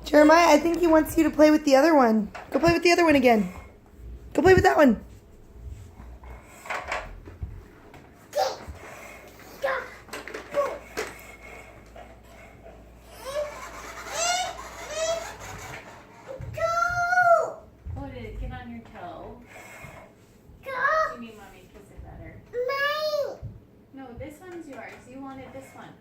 Jeremiah, I think he wants you to play with the other one. Go play with the other one again. Go play with that one. Oh, did it get on your toe? You need mommy to kiss it better. No, this one's yours. You wanted this one.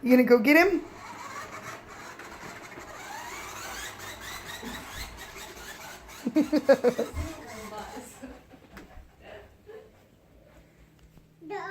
You gonna go get him?